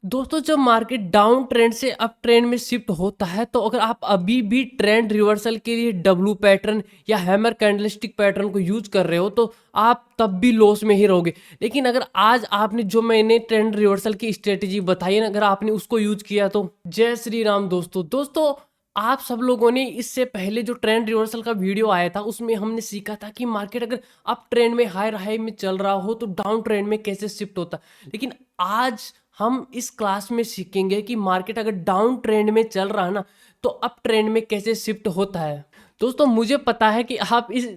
दोस्तों जब market down trend से अप ट्रेंड में शिफ्ट होता है तो अगर आप अभी भी ट्रेंड रिवर्सल के लिए डब्लू पैटर्न या हैमर कैंडलस्टिक पैटर्न को यूज कर रहे हो तो आप तब भी लॉस में ही रहोगे। लेकिन अगर आज आपने जो मैंने ट्रेंड रिवर्सल की स्ट्रेटेजी बताई है ना, अगर आपने उसको यूज किया तो जय श्री राम। दोस्तों आप सब लोगों ने इससे पहले जो ट्रेंड रिवर्सल का वीडियो आया था उसमें हमने सीखा था कि मार्केट अगर अप ट्रेंड में हायर हाई में चल रहा हो तो डाउन ट्रेंड में कैसे शिफ्ट होता है। लेकिन आज हम इस क्लास में सीखेंगे कि मार्केट अगर डाउन ट्रेंड में चल रहा है ना तो अप ट्रेंड में कैसे शिफ्ट होता है। दोस्तों मुझे पता है कि आप इस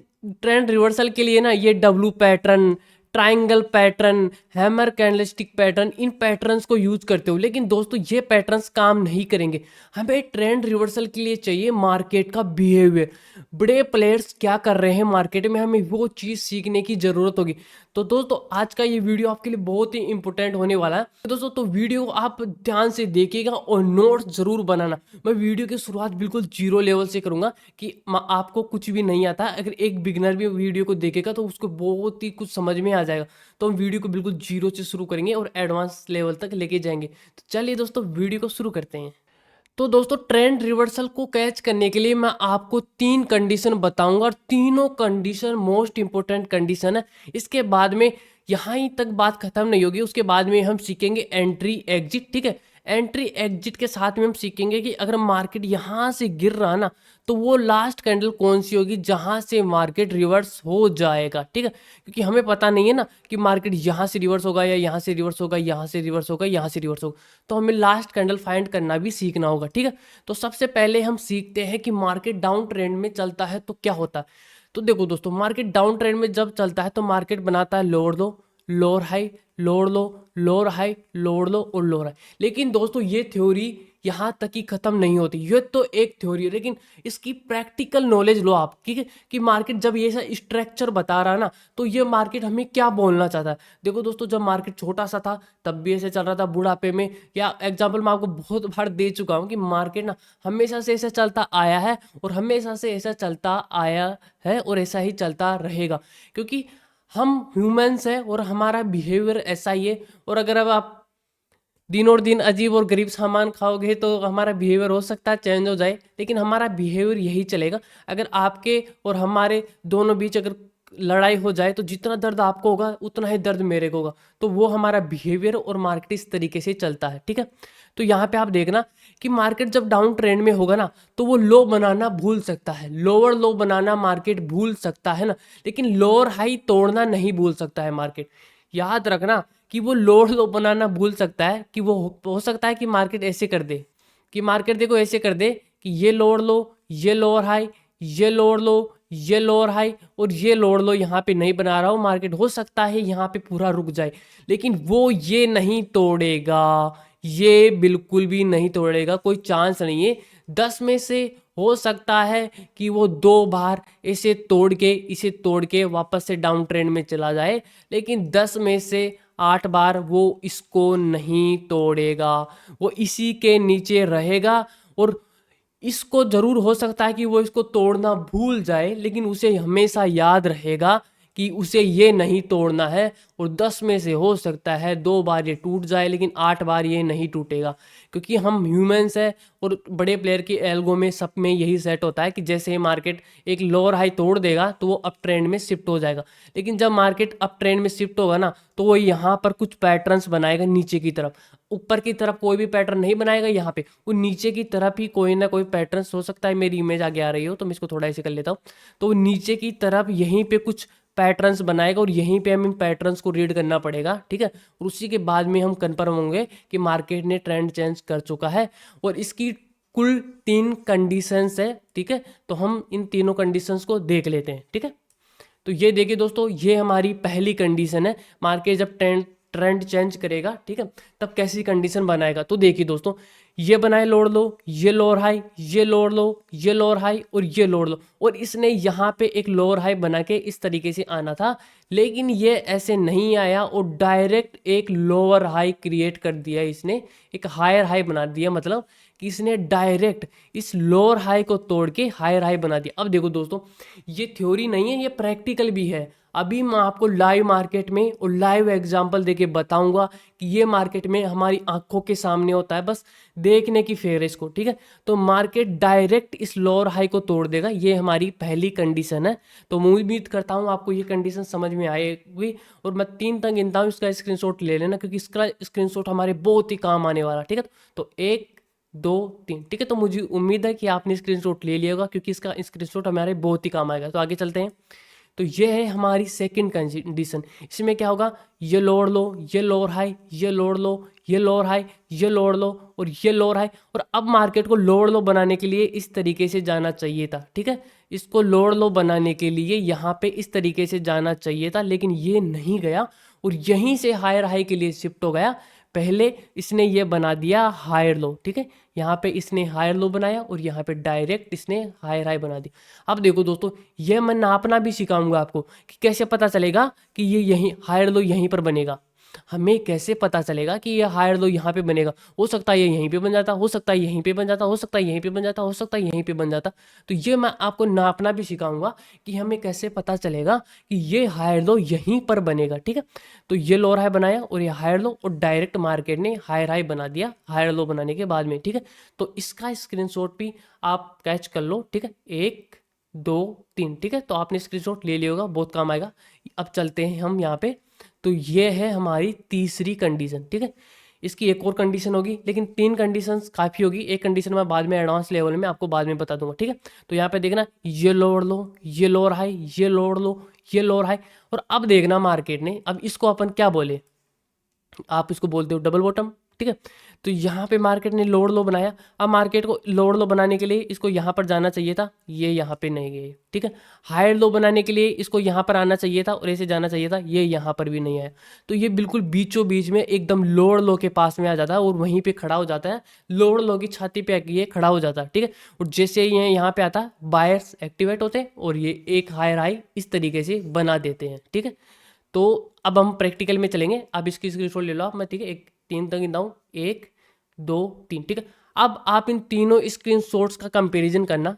ट्रेंड रिवर्सल के लिए ना ये W pattern, triangle pattern, hammer candlestick pattern, इन पैटर्न्स को यूज करते हो, लेकिन दोस्तों ये पैटर्न्स काम नहीं करेंगे। हमें ट्रेंड रिवर्सल के लिए चाहिए मार्केट का बिहेवियर। बड़े प्लेयर्स क्या कर रहे हैं मार्केट में, हमें वो चीज़ सीखने की ज़रूरत होगी। तो दोस्तों आज का ये वीडियो आपके लिए बहुत ही इंपॉर्टेंट होने वाला है। दोस्तों तो वीडियो आप ध्यान से देखिएगा और नोट्स ज़रूर बनाना। मैं वीडियो की शुरुआत बिल्कुल जीरो लेवल से करूँगा कि आपको कुछ भी नहीं आता। अगर एक बिगनर भी वीडियो को देखेगा तो उसको बहुत ही कुछ समझ में आ जाएगा। तो हम वीडियो को बिल्कुल जीरो से शुरू करेंगे और एडवांस लेवल तक लेके जाएंगे। तो चलिए दोस्तों वीडियो को शुरू करते हैं। तो दोस्तों ट्रेंड रिवर्सल को कैच करने के लिए मैं आपको 3 कंडीशन बताऊंगा और तीनों कंडीशन मोस्ट इंपॉर्टेंट कंडीशन है। इसके बाद में यहाँ ही तक बात खत्म नहीं होगी, उसके बाद में हम सीखेंगे एंट्री एग्जिट। ठीक है, एंट्री एग्जिट के साथ में हम सीखेंगे कि अगर मार्केट यहाँ से गिर रहा ना तो वो लास्ट कैंडल कौन सी होगी जहाँ से मार्केट रिवर्स हो जाएगा। ठीक है, क्योंकि हमें पता नहीं है ना कि मार्केट यहाँ से रिवर्स होगा या यहाँ से रिवर्स होगा, यहाँ से रिवर्स होगा, यहाँ से रिवर्स होगा। तो हमें लास्ट कैंडल फाइंड करना भी सीखना होगा। ठीक है, तो सबसे पहले हम सीखते हैं कि मार्केट डाउन ट्रेंड में चलता है तो क्या होता है। तो देखो दोस्तों, मार्केट डाउन ट्रेंड में जब चलता है तो मार्केट बनाता है lower low, lower high, lower low, lower high, lower low और लोअर हाई। लेकिन दोस्तों ये थ्योरी यहाँ तक ही खत्म नहीं होती। ये तो एक थ्योरी है, लेकिन इसकी प्रैक्टिकल नॉलेज लो आप। ठीक है, कि मार्केट जब ये स्ट्रक्चर बता रहा है ना तो ये मार्केट हमें क्या बोलना चाहता है। देखो दोस्तों, जब मार्केट छोटा सा था तब भी ऐसे चल रहा था बुढ़ापे में, या एग्जाम्पल मैं आपको बहुत बार दे चुका हूँ कि मार्केट ना हमेशा से ऐसा चलता आया है और हमेशा से ऐसा चलता आया है और ऐसा ही चलता रहेगा, क्योंकि हम ह्यूमंस हैं और हमारा बिहेवियर ऐसा ही है। और अगर अब आप दिन और दिन अजीब और गरीब सामान खाओगे तो हमारा बिहेवियर हो सकता है चेंज हो जाए, लेकिन हमारा बिहेवियर यही चलेगा। अगर आपके और हमारे दोनों बीच अगर लड़ाई हो जाए तो जितना दर्द आपको होगा उतना ही दर्द मेरे को होगा। तो वो हमारा बिहेवियर और मार्केट इस तरीके से चलता है। ठीक है, तो यहाँ पे आप देखना कि मार्केट जब डाउन ट्रेंड में होगा ना तो वो लो बनाना भूल सकता है, लोअर लो बनाना मार्केट भूल सकता है ना, लेकिन लोअर हाई तोड़ना नहीं भूल सकता है मार्केट। याद रखना कि वो लोअर लो बनाना भूल सकता है, कि वो हो सकता है कि मार्केट ऐसे कर दे, कि मार्केट देखो ऐसे कर दे कि ये लोअर लो, ये लोअर हाई, ये लोअर लो, ये लोअर हाई और ये लोअर लो यहाँ पे नहीं बना रहा हूँ। मार्केट हो सकता है यहाँ पे पूरा रुक जाए, लेकिन वो ये नहीं तोड़ेगा, ये बिल्कुल भी नहीं तोड़ेगा, कोई चांस नहीं है। 10 में से हो सकता है कि वो 2 बार इसे तोड़ के वापस से डाउन ट्रेंड में चला जाए, लेकिन 10 में से 8 बार वो इसको नहीं तोड़ेगा, वो इसी के नीचे रहेगा। और इसको जरूर हो सकता है कि वो इसको तोड़ना भूल जाए, लेकिन उसे हमेशा याद रहेगा कि उसे ये नहीं तोड़ना है। और 10 में से हो सकता है 2 बार ये टूट जाए, लेकिन 8 बार ये नहीं टूटेगा, क्योंकि हम ह्यूमंस हैं और बड़े प्लेयर की एल्गो में सब में यही सेट होता है कि जैसे ही मार्केट एक लोअर हाई तोड़ देगा तो वो अप ट्रेंड में शिफ्ट हो जाएगा। लेकिन जब मार्केट अप ट्रेंड में शिफ्ट होगा ना तो वो यहाँ पर कुछ पैटर्न्स बनाएगा नीचे की तरफ, ऊपर की तरफ कोई भी पैटर्न नहीं बनाएगा। यहाँ पे वो नीचे की तरफ ही कोई ना कोई पैटर्न हो सकता है। मेरी इमेज आगे आ रही हो तो मैं इसको थोड़ा ऐसे कर लेता हूँ। तो वो नीचे की तरफ यहीं पे कुछ पैटर्न्स बनाएगा और यहीं पे हमें पैटर्न्स को रीड करना पड़ेगा। ठीक है, और उसी के बाद में हम कन्फर्म होंगे कि मार्केट ने ट्रेंड चेंज कर चुका है। और इसकी कुल 3 कंडीशंस है। ठीक है, तो हम इन तीनों कंडीशंस को देख लेते हैं। ठीक है, तो ये देखिए दोस्तों, ये हमारी पहली कंडीशन है। मार्केट जब ट्रेंड चेंज करेगा, ठीक है, तब कैसी कंडीशन बनाएगा। तो देखिए दोस्तों, ये बनाए लोअर लो, ये लोअर हाई, ये लोअर लो, ये लोअर हाई और ये लोअर लो, और इसने यहाँ पे एक लोअर हाई बना के इस तरीके से आना था, लेकिन ये ऐसे नहीं आया और डायरेक्ट एक लोअर हाई क्रिएट कर दिया। इसने एक हायर हाई बना दिया, मतलब कि इसने डायरेक्ट इस लोअर हाई को तोड़ के हायर हाई बना दिया। अब देखो दोस्तों, ये थ्योरी नहीं है, ये प्रैक्टिकल भी है। अभी मैं आपको लाइव मार्केट में और लाइव एग्जांपल देके बताऊंगा कि ये मार्केट में हमारी आंखों के सामने होता है, बस देखने की फेर है इसको, ठीक है। तो मार्केट डायरेक्ट इस लोअर हाई को तोड़ देगा, ये हमारी पहली कंडीशन है। तो मैं उम्मीद करता हूँ आपको ये कंडीशन समझ में आएगी, और मैं 3 तक गिनता हूँ, इसका स्क्रीनशॉट ले लेना क्योंकि इसका स्क्रीनशॉट हमारे बहुत ही काम आने वाला, ठीक है। तो 1 2 3, ठीक है। तो मुझे उम्मीद है कि आपने स्क्रीनशॉट ले लिया होगा क्योंकि इसका स्क्रीनशॉट हमारे बहुत ही काम आएगा। तो आगे चलते हैं। तो ये है हमारी सेकंड कंडीशन। इसमें क्या होगा, ये लोअर लो, ये लोअर हाई, ये लोअर लो, ये लोअर हाई, ये लोअर लो और ये लोअर हाई। और अब मार्केट को लोअर लो बनाने के लिए इस तरीके से जाना चाहिए था, ठीक है। इसको लोअर लो बनाने के लिए यहाँ पे इस तरीके से जाना चाहिए था, लेकिन ये नहीं गया और यहीं से हायर हाई के लिए शिफ्ट हो गया। पहले इसने ये बना दिया हायर लो, ठीक है। यहाँ पे इसने हायर लो बनाया और यहाँ पे डायरेक्ट इसने हायर हाई बना दी। अब देखो दोस्तों, ये मैं नापना भी सिखाऊंगा आपको कि कैसे पता चलेगा कि ये यहीं हायर लो यहीं पर बनेगा। हमें कैसे पता चलेगा कि ये हायर लो यहाँ पे बनेगा। हो सकता है ये यहीं पे बन जाता, हो सकता है यहीं पे बन जाता, हो सकता है यहीं पे बन जाता, हो सकता है यहीं पे बन जाता। तो ये मैं आपको नापना भी सिखाऊंगा कि हमें कैसे पता चलेगा कि ये हायर लो यहीं पर बनेगा, ठीक है। तो ये लोअर हाई बनाया और ये हायर लो, और डायरेक्ट मार्केट ने हायर हाई बना दिया हायर लो बनाने के बाद में, ठीक है। तो इसका स्क्रीनशॉट भी आप कैच कर लो, ठीक है। 1 2 3, ठीक है। तो आपने स्क्रीनशॉट ले लिया होगा, बहुत काम आएगा। अब चलते हैं हम यहाँ पे। तो ये है हमारी तीसरी कंडीशन, ठीक है। इसकी एक और कंडीशन होगी, लेकिन 3 कंडीशंस काफ़ी होगी। एक कंडीशन मैं बाद में एडवांस लेवल में आपको बाद में बता दूंगा, ठीक है। तो यहाँ पे देखना, ये लोअर लो, ये लोअर हाई, ये लोअर लो, ये लोअर हाई। और अब देखना मार्केट ने, अब इसको अपन क्या बोले, आप इसको बोलते हो डबल बॉटम, ठीक है। तो यहाँ पे मार्केट ने लोअर लो बनाया। अब मार्केट को लोअर लो बनाने के लिए इसको यहाँ पर जाना चाहिए था, ये यहाँ पे नहीं गए, ठीक है। हायर लो बनाने के लिए इसको यहाँ पर आना चाहिए था और ऐसे जाना चाहिए था, ये यहाँ पर भी नहीं आया। तो ये बिल्कुल बीचों बीच में एकदम लोअर लो के पास में आ जाता है और वहीं पे खड़ा हो जाता है, लोअर लो की छाती पे ये खड़ा हो जाता है, ठीक है। और जैसे ये यहाँ पे आता है, बायर्स एक्टिवेट होते हैं और ये एक हायर हाई इस तरीके से बना देते हैं, ठीक है। तो अब हम प्रैक्टिकल में चलेंगे। अब इसकी स्क्रीनशॉट ले लो आप, मैं, ठीक है। 3 तक गिनता हूँ, 1 2 3, ठीक है। अब आप इन तीनों स्क्रीनशॉट्स का कंपैरिजन करना।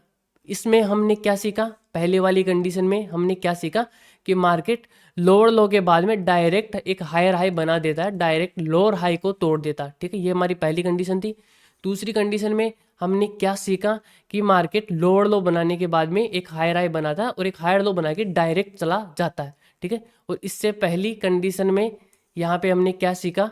इसमें हमने क्या सीखा, पहले वाली कंडीशन में हमने क्या सीखा कि मार्केट लोअर लो के बाद में डायरेक्ट एक हायर हाई बना देता है, डायरेक्ट लोअर हाई को तोड़ देता है, ठीक है। ये हमारी पहली कंडीशन थी। दूसरी कंडीशन में हमने क्या सीखा कि मार्केट लोअर लो बनाने के बाद में एक हायर हाई बनाता है और एक हायर लो बना के डायरेक्ट चला जाता है, ठीक है। और इससे पहली कंडीशन में यहाँ पे हमने क्या सीखा,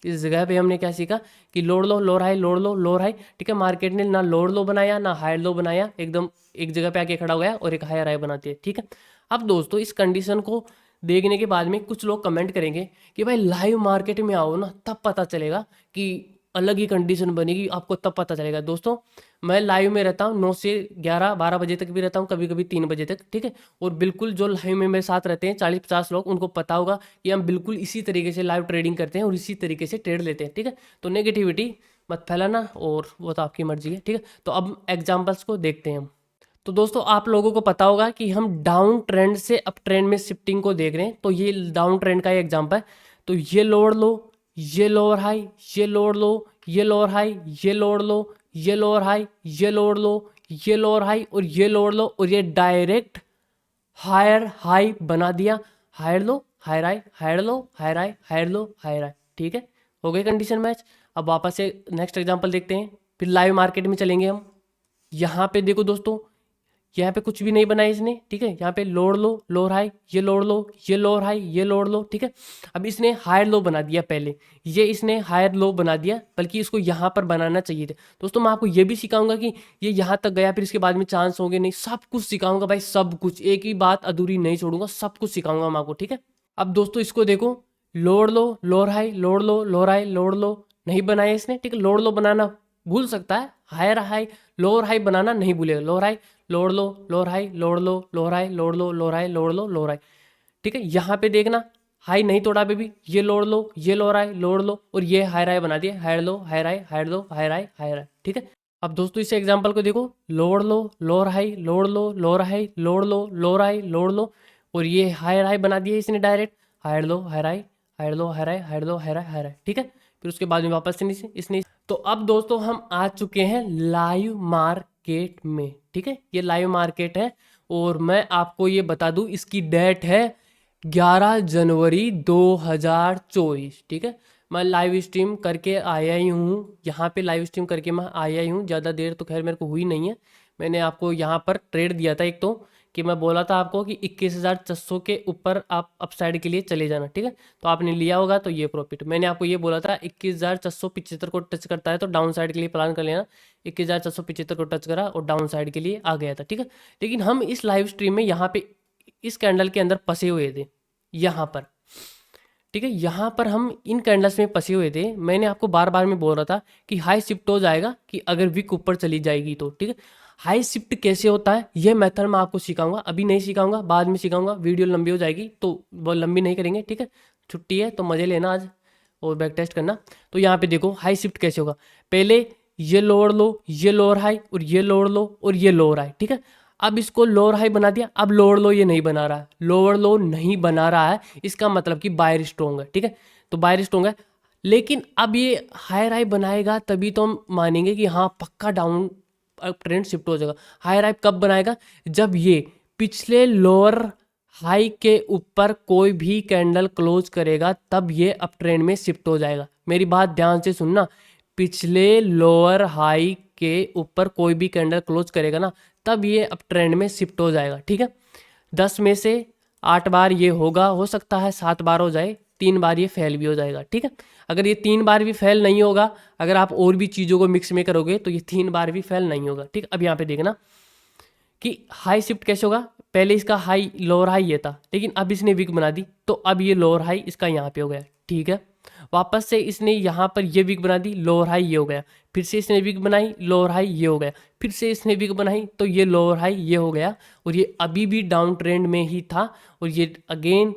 इस जगह पे हमने क्या सीखा कि lower low lower high, lower low lower high, ठीक है। मार्केट ने ना लोअर लो बनाया ना हायर लो बनाया, एकदम एक जगह पे आके खड़ा हो गया और एक हायर हाई बनाती है, ठीक है। अब दोस्तों, इस कंडीशन को देखने के बाद में कुछ लोग कमेंट करेंगे कि भाई लाइव मार्केट में आओ ना, तब पता चलेगा कि अलग ही कंडीशन बनेगी, आपको तब पता चलेगा। दोस्तों, मैं लाइव में रहता हूँ 9 से 11 12 बजे तक भी रहता हूँ, कभी कभी 3 बजे तक, ठीक है। और बिल्कुल जो लाइव में मेरे साथ रहते हैं 40-50 लोग, उनको पता होगा कि हम बिल्कुल इसी तरीके से लाइव ट्रेडिंग करते हैं और इसी तरीके से ट्रेड लेते हैं, ठीक है। तो नेगेटिविटी मत फैलाना, और वो तो आपकी मर्जी है, ठीक है। तो अब एग्जाम्पल्स को देखते हैं हम। तो दोस्तों, आप लोगों को पता होगा कि हम डाउन ट्रेंड से अप ट्रेंड में शिफ्टिंग को देख रहे हैं। तो ये डाउन ट्रेंड का एग्जाम्पल है। तो ये लोअर लो, ये लोअर हाई, ये लोअर लो, ये लोअर हाई, ये लोअर लो, ये लोअर हाई, ये लोअर लो, ये लोअर हाई और ये लोअर लो, और ये डायरेक्ट हायर हाई बना दिया। Higher low higher high, higher low higher high, higher low higher high, ठीक है। हो गई कंडीशन मैच। अब वापस से नेक्स्ट एग्जांपल देखते हैं, फिर लाइव मार्केट में चलेंगे हम। यहाँ पे देखो दोस्तों, यहाँ पे कुछ भी नहीं बनाया इसने, ठीक है। यहाँ पे लोअर लो लोअर हाई, ये लोअर लो, ये लोअर हाई, ये लोअर लो, ठीक है। अब इसने हायर लो बना दिया पहले, ये इसने हायर लो बना दिया, बल्कि इसको यहाँ पर बनाना चाहिए था। दोस्तों, मैं आपको ये भी सिखाऊंगा कि ये यहाँ तक गया, फिर इसके बाद में चांस होंगे नहीं, सब कुछ सिखाऊंगा भाई, सब कुछ, एक ही बात अधूरी नहीं छोड़ूंगा, सब कुछ सिखाऊंगा मैं आपको, ठीक है। अब दोस्तों, इसको देखो, lower low lower high, lower low lower high, lower लो नहीं बनाया इसने, ठीक है। लोअर लो बनाना भूल सकता है, हायर हाई लोअर हाई बनाना नहीं भूलेगा। Lower high, lower low lower high, lower low lower high, lower low lower high, lower low lower high, ठीक है। यहाँ पे देखना, हाई नहीं तोड़ा बेबी, ये लोअर लो, ये लोअर हाई, लोअर लो, और ये हायर हाई बना दिया, higher low higher high, higher low higher high, higher high, ठीक है। अब दोस्तों, इस एग्जांपल को देखो, lower low lower high, lower low lower high, lower low lower high, lower low, और ये हायर हाई बना दिया इसने direct, higher low higher high, higher low higher high, higher low higher high, higher high, ठीक है। फिर उसके बाद में वापस से इसने। तो अब दोस्तों, हम आ चुके हैं लाइव मार्केट में, ठीक है। ये लाइव मार्केट है और मैं आपको ये बता दूं, इसकी डेट है 11 जनवरी 2024, ठीक है। मैं लाइव स्ट्रीम करके आया ही हूँ, यहाँ पे लाइव स्ट्रीम करके मैं आया ही हूँ। ज़्यादा देर तो खैर मेरे को हुई नहीं है। मैंने आपको यहाँ पर ट्रेड दिया था एक, तो कि मैं बोला था आपको कि 21,600 के ऊपर आप अपसाइड के लिए चले जाना, ठीक है। तो आपने लिया होगा तो ये प्रॉफिट। मैंने आपको ये बोला था 21,675 को टच करता है तो डाउन साइड के लिए प्लान कर लेना। 21,675 को टच करा और डाउन साइड के लिए आ गया था, ठीक है। लेकिन हम इस लाइव स्ट्रीम में यहाँ पे इस कैंडल के अंदर फंसे हुए थे, यहाँ पर, ठीक है। यहाँ पर हम इन कैंडल्स में फंसे हुए थे। मैंने आपको बार बार में बोल रहा था कि हाई शिफ्ट हो जाएगा कि अगर विक ऊपर चली जाएगी तो, ठीक है। हाई शिफ्ट कैसे होता है ये मेथड मैं आपको सिखाऊंगा, अभी नहीं सिखाऊंगा, बाद में सिखाऊंगा। वीडियो लंबी हो जाएगी तो वो लंबी नहीं करेंगे, ठीक है। छुट्टी है तो मज़े लेना आज और बैक टेस्ट करना। तो यहाँ पे देखो हाई शिफ्ट कैसे होगा। पहले ये लोअर लो, ये लोअर हाई, और ये लोअर लो और ये लोअर हाई, ठीक है। अब इसको लोअर हाई बना दिया, अब लोअर लो ये नहीं बना रहा है, लोअर लो नहीं बना रहा है, इसका मतलब कि बायर स्ट्रॉन्ग है, ठीक है। तो बायर स्ट्रॉन्ग है, लेकिन अब ये हायर हाई बनाएगा तभी तो हम मानेंगे कि हाँ पक्का डाउन ट्रेंड शिफ्ट हो जाएगा। हायर हाई कब बनाएगा? जब ये पिछले लोअर हाई के ऊपर कोई भी कैंडल क्लोज करेगा तब ये अप ट्रेंड में शिफ्ट हो जाएगा। मेरी बात ध्यान से सुनना, पिछले लोअर हाई के ऊपर कोई भी कैंडल क्लोज करेगा ना तब ये अप ट्रेंड में शिफ्ट हो जाएगा, ठीक है। 10 में से 8 बार ये होगा, हो सकता है 7 बार हो जाए, 3 बार ये फेल भी हो जाएगा, ठीक है। अगर ये 3 बार भी फेल नहीं होगा, अगर आप और भी चीज़ों को मिक्स में करोगे तो ये 3 बार भी फेल नहीं होगा, ठीक। अब यहाँ पे देखना कि हाई शिफ्ट कैसे होगा। पहले इसका हाई लोअर हाई ये था, लेकिन अब इसने विक बना दी तो अब ये लोअर हाई इसका यहाँ पे हो गया, ठीक है। वापस से इसने यहाँ पर ये विक बना दी, लोअर हाई ये हो गया। फिर से इसने विक बनाई, लोअर हाई ये हो गया। फिर से इसने विक बनाई तो ये लोअर हाई ये हो गया, और ये अभी भी डाउन ट्रेंड में ही था, और ये अगेन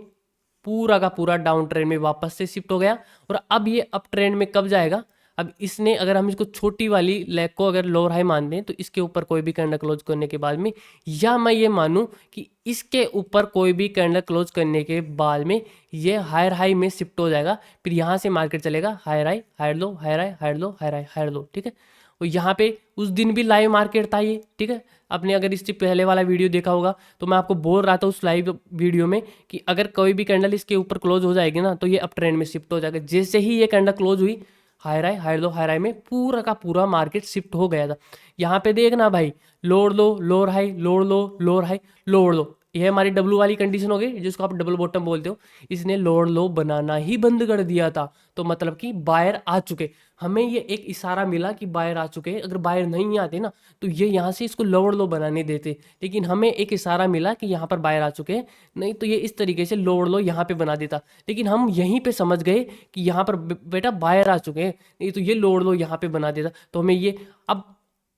पूरा का पूरा डाउन ट्रेंड में वापस से शिफ्ट हो गया। और अब ये अप ट्रेंड में कब जाएगा? अब इसने, अगर हम इसको छोटी वाली लेग को अगर लोअर हाई मान दें तो इसके ऊपर कोई भी कैंडल क्लोज करने के बाद में, या मैं ये मानूं कि इसके ऊपर कोई भी कैंडल क्लोज करने के बाद में ये हायर हाई में शिफ्ट हो जाएगा। फिर यहाँ से मार्केट चलेगा higher high higher low, higher high higher low, higher high higher low, ठीक है। और यहाँ पे उस दिन भी लाइव मार्केट था ये, ठीक है। आपने अगर इससे पहले वाला वीडियो देखा होगा तो मैं आपको बोल रहा था उस लाइव वीडियो में कि अगर कोई भी कैंडल इसके ऊपर क्लोज हो जाएगी ना तो ये अप ट्रेंड में शिफ्ट हो जाएगा। जैसे ही ये कैंडल क्लोज हुई, higher high higher low higher high में पूरा का पूरा मार्केट शिफ्ट हो गया था। यहाँ पे देखना भाई, lower low lower high, lower low lower high, lower लो, ये हमारी डब्लू वाली कंडीशन हो गई जिसको आप डबल बॉटम बोलते हो। इसने लोअर लो बनाना ही बंद कर दिया था, तो मतलब कि बायर आ चुके। हमें ये एक इशारा मिला कि बायर आ चुके हैं। अगर बायर नहीं आते ना तो ये यहाँ से इसको लोअर लो बनाने देते, लेकिन हमें एक इशारा मिला कि यहाँ पर बायर आ चुके हैं, नहीं तो ये इस तरीके से लोअर लो यहाँ पे बना देता। लेकिन हम यहीं पे समझ गए कि यहाँ पर बेटा बायर आ चुके हैं, नहीं तो ये लोअर लो यहाँ पे बना देता। तो हमें ये, अब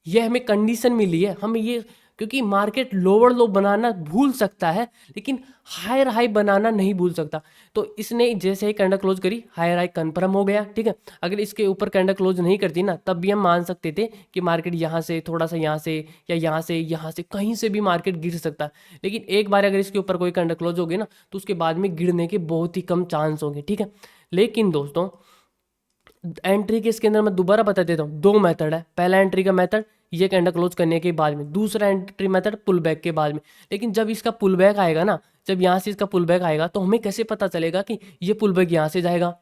ये हमें कंडीशन मिली है, हमें ये, क्योंकि मार्केट लोअर लो बनाना भूल सकता है लेकिन हायर हाई बनाना नहीं भूल सकता। तो इसने जैसे ही कैंडल क्लोज करी हायर हाई कन्फर्म हो गया, ठीक है। अगर इसके ऊपर कैंडल क्लोज नहीं करती ना तब भी हम मान सकते थे कि मार्केट यहाँ से थोड़ा सा, यहाँ से या यहाँ से कहीं से भी मार्केट गिर सकता है। लेकिन एक बार अगर इसके ऊपर कोई कैंडल क्लोज होगी ना तो उसके बाद में गिरने के बहुत ही कम चांस होंगे, ठीक है। लेकिन दोस्तों एंट्री के इसके अंदर मैं दोबारा बता देता हूँ, 2 मेथड है। पहला एंट्री का मेथड ये कैंडल क्लोज करने के बाद में, दूसरा एंट्री मेथड पुल बैक के बाद में। लेकिन जब इसका पुल बैक आएगा ना, जब यहाँ से इसका पुल बैक आएगा तो हमें कैसे पता चलेगा कि ये पुल बैक यहाँ से जाएगा?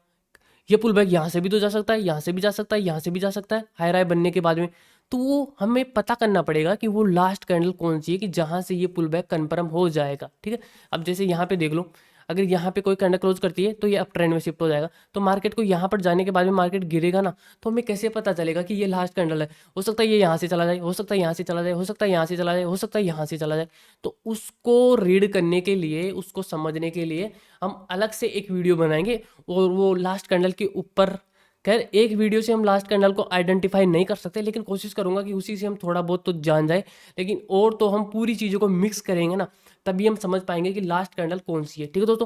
ये पुल बैक यहाँ से भी तो जा सकता है, यहाँ से भी जा सकता है, यहाँ से भी जा सकता है हाई राय बनने के बाद में। तो वो हमें पता करना पड़ेगा कि वो लास्ट कैंडल कौन सी है कि जहाँ से ये पुल बैक कन्फर्म हो जाएगा, ठीक है। अब जैसे यहाँ पे देख लो, अगर यहाँ पे कोई कैंडल क्लोज करती है तो ये अप ट्रेंड में शिफ्ट हो जाएगा। तो मार्केट को यहाँ पर जाने के बाद में मार्केट गिरेगा ना, तो हमें कैसे पता चलेगा कि ये लास्ट कैंडल है? हो सकता है ये यहाँ से चला जाए, हो सकता है यहाँ से चला जाए, हो सकता है यहाँ से चला जाए, हो सकता है यहाँ से चला जाए। तो उसको रीड करने के लिए, उसको समझने के लिए हम अलग से एक वीडियो बनाएंगे, और वो लास्ट कैंडल के ऊपर, खैर एक वीडियो से हम लास्ट कैंडल को आइडेंटिफाई नहीं कर सकते, लेकिन कोशिश करूंगा कि उसी से हम थोड़ा बहुत तो जान जाए। लेकिन और तो हम पूरी चीज़ों को मिक्स करेंगे ना तभी हम समझ पाएंगे कि लास्ट कैंडल कौन सी है, ठीक है दोस्तों।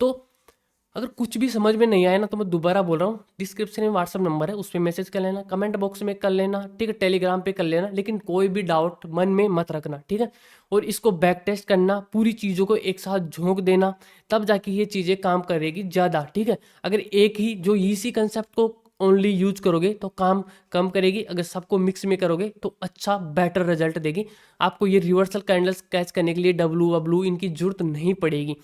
तो अगर कुछ भी समझ में नहीं आया ना तो मैं दोबारा बोल रहा हूँ, डिस्क्रिप्शन में व्हाट्सअप नंबर है, उस पर मैसेज कर लेना, कमेंट बॉक्स में कर लेना, ठीक है, टेलीग्राम पे कर लेना। लेकिन कोई भी डाउट मन में मत रखना, ठीक है। और इसको बैक टेस्ट करना, पूरी चीज़ों को एक साथ झोंक देना, तब जाके ये चीज़ें काम करेगी ज़्यादा, ठीक है। अगर एक ही जो इसी कंसेप्ट को ओनली यूज करोगे तो काम कम करेगी, अगर सबको मिक्स में करोगे तो अच्छा बेटर रिजल्ट देगी। आपको ये रिवर्सल कैंडल्स कैच करने के लिए डब्लू वब्लू इनकी जरूरत नहीं पड़ेगी।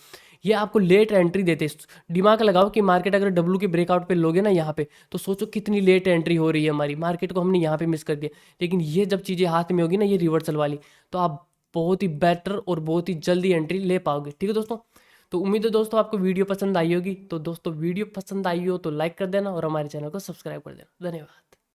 ये आपको लेट एंट्री देते हैं। दिमाग लगाओ कि मार्केट अगर डब्ल्यू के ब्रेकआउट पे लोगे ना यहाँ पे, तो सोचो कितनी लेट एंट्री हो रही है हमारी, मार्केट को हमने यहाँ पे मिस कर दिया। लेकिन ये जब चीज़ें हाथ में होगी ना, ये रिवर्सल वाली, तो आप बहुत ही बेटर और बहुत ही जल्दी एंट्री ले पाओगे। ठीक है दोस्तों, तो उम्मीद है दोस्तों आपको वीडियो पसंद आई होगी। तो दोस्तों वीडियो पसंद आई हो तो लाइक कर देना और हमारे चैनल को सब्सक्राइब कर देना। धन्यवाद।